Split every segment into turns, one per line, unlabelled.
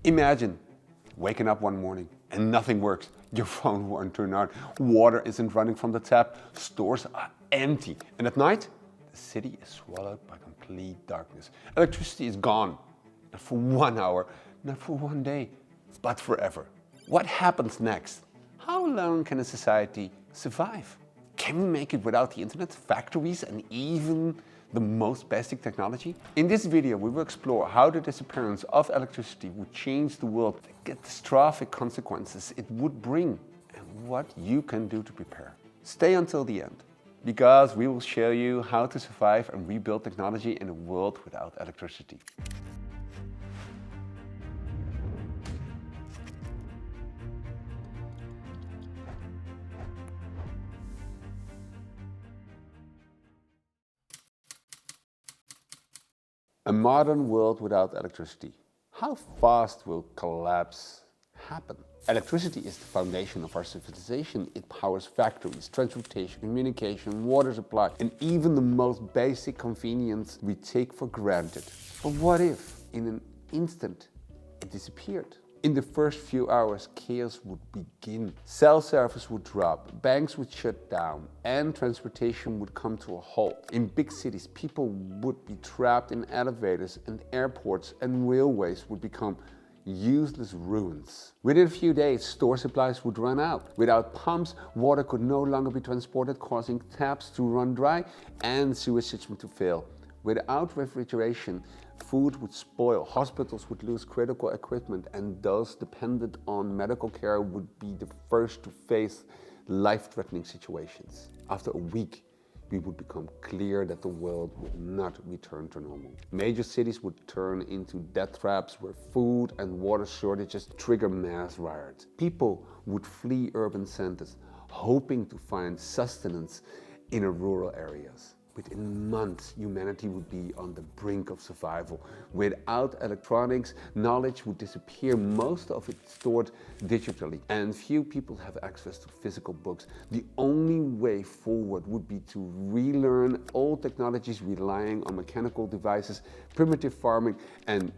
Imagine waking up one morning and nothing works. Your phone won't turn on, water isn't running from the tap, stores are empty. And at night, the city is swallowed by complete darkness. Electricity is gone. Not for 1 hour, not for one day, but forever. What happens next? How long can a society survive? Can we make it without the internet, factories, and even the most basic technology? In this video, we will explore how the disappearance of electricity would change the world, the catastrophic consequences it would bring, and what you can do to prepare. Stay until the end, because we will show you how to survive and rebuild technology in a world without electricity. A modern world without electricity. How fast will collapse happen? Electricity is the foundation of our civilization. It powers factories, transportation, communication, water supply, and even the most basic convenience we take for granted. But what if, in an instant, it disappeared? In the first few hours, chaos would begin. Cell service would drop, banks would shut down, and transportation would come to a halt. In big cities, people would be trapped in elevators, and airports and railways would become useless ruins. Within a few days, store supplies would run out. Without pumps, water could no longer be transported, causing taps to run dry and sewage systems to fail. Without refrigeration, food would spoil, hospitals would lose critical equipment, and those dependent on medical care would be the first to face life-threatening situations. After a week, it would become clear that the world would not return to normal. Major cities would turn into death traps where food and water shortages trigger mass riots. People would flee urban centers, hoping to find sustenance in rural areas. Within months, humanity would be on the brink of survival. Without electronics, knowledge would disappear, most of it stored digitally, and few people have access to physical books. The only way forward would be to relearn old technologies relying on mechanical devices, primitive farming, and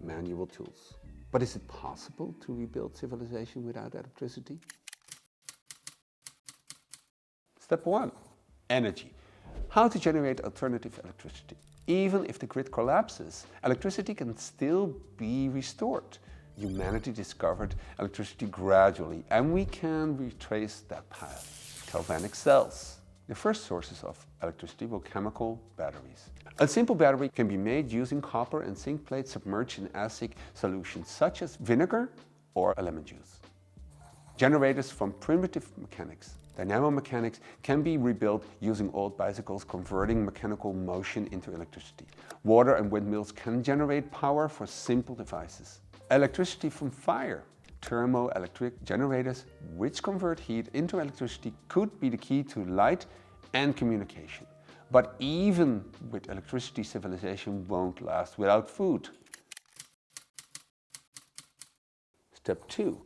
manual tools. But is it possible to rebuild civilization without electricity? Step 1. Energy. How to generate alternative electricity. Even if the grid collapses, electricity can still be restored. Humanity discovered electricity gradually, and we can retrace that path. Galvanic cells. The first sources of electricity were chemical batteries. A simple battery can be made using copper and zinc plates submerged in acid solutions such as vinegar or a lemon juice. Generators from primitive mechanics. Dynamo mechanics can be rebuilt using old bicycles, converting mechanical motion into electricity. Water and windmills can generate power for simple devices. Electricity from fire. Thermoelectric generators, which convert heat into electricity, could be the key to light and communication. But even with electricity, civilization won't last without food. Step 2.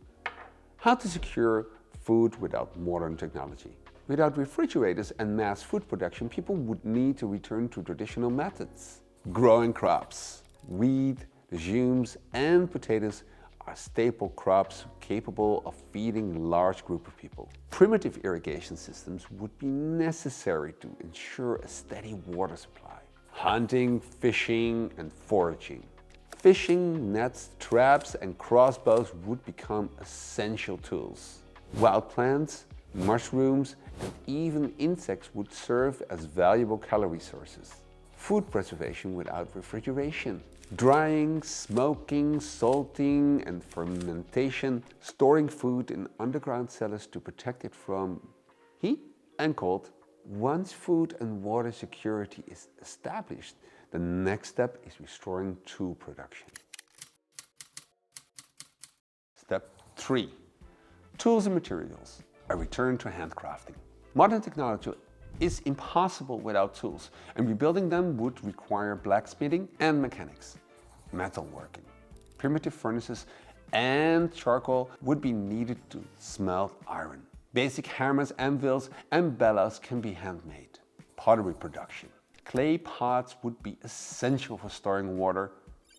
How to secure food without modern technology. Without refrigerators and mass food production, people would need to return to traditional methods. Growing crops. Wheat, legumes, and potatoes are staple crops capable of feeding a large group of people. Primitive irrigation systems would be necessary to ensure a steady water supply. Hunting, fishing, and foraging. Fishing, nets, traps, and crossbows would become essential tools. Wild plants, mushrooms, and even insects would serve as valuable calorie sources. Food preservation without refrigeration. Drying, smoking, salting, and fermentation. Storing food in underground cellars to protect it from heat and cold. Once food and water security is established, the next step is restoring tool production. Step 3. Tools and materials. A return to handcrafting. Modern technology is impossible without tools, and rebuilding them would require blacksmithing and mechanics. Metalworking. Primitive furnaces and charcoal would be needed to smelt iron. Basic hammers, anvils, and bellows can be handmade. Pottery production. Clay pots would be essential for storing water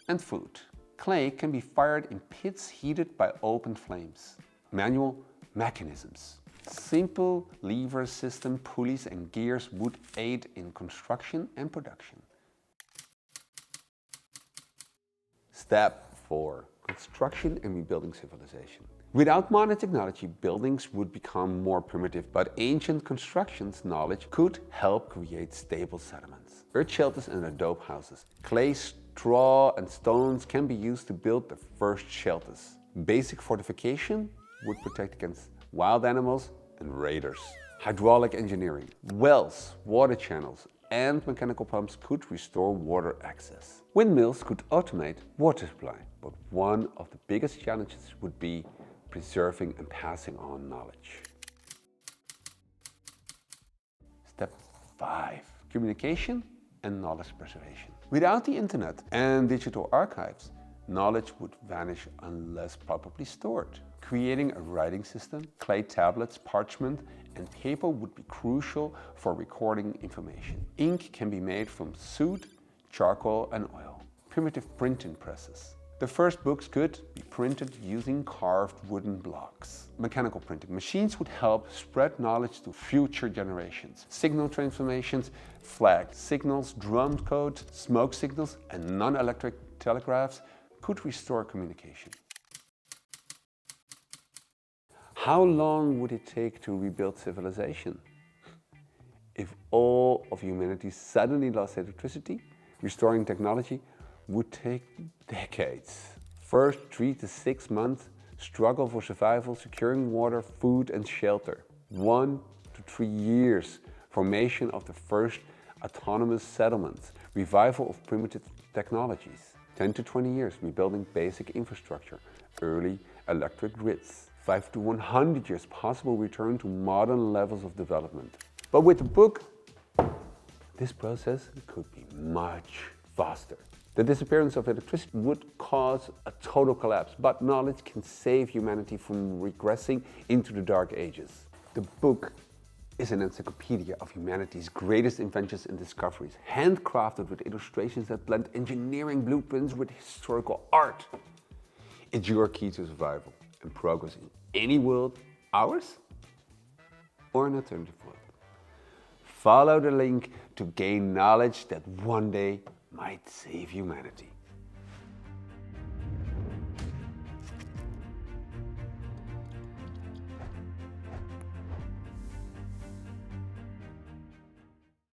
and food. Clay can be fired in pits heated by open flames. Manual mechanisms. Simple lever system, pulleys and gears would aid in construction and production. Step 4. Construction and rebuilding civilization. Without modern technology, buildings would become more primitive, but ancient constructions knowledge could help create stable settlements. Earth shelters and adobe houses. Clay, straw and stones can be used to build the first shelters. Basic fortification would protect against wild animals and raiders. Hydraulic engineering. Wells, water channels and mechanical pumps could restore water access. Windmills could automate water supply, but one of the biggest challenges would be preserving and passing on knowledge. Step 5. Communication and knowledge preservation. Without the internet and digital archives, knowledge would vanish unless properly stored. Creating a writing system, clay tablets, parchment, and paper would be crucial for recording information. Ink can be made from soot, charcoal, and oil. Primitive printing presses. The first books could be printed using carved wooden blocks. Mechanical printing. Machines would help spread knowledge to future generations. Signal transformations, flag signals, drum code, smoke signals, and non-electric telegraphs could restore communication. How long would it take to rebuild civilization? If all of humanity suddenly lost electricity, restoring technology would take decades. First 3 to 6 months, struggle for survival, securing water, food and shelter. 1 to 3 years, formation of the first autonomous settlements, revival of primitive technologies. 10 to 20 years, rebuilding basic infrastructure, early electric grids. 5 to 100 years, possible return to modern levels of development. But with the book, this process could be much faster. The disappearance of electricity would cause a total collapse, but knowledge can save humanity from regressing into the Dark Ages. The book is an encyclopedia of humanity's greatest inventions and discoveries, handcrafted with illustrations that blend engineering blueprints with historical art. It's your key to survival and progress in any world, ours or an alternative world. Follow the link to gain knowledge that one day might save humanity.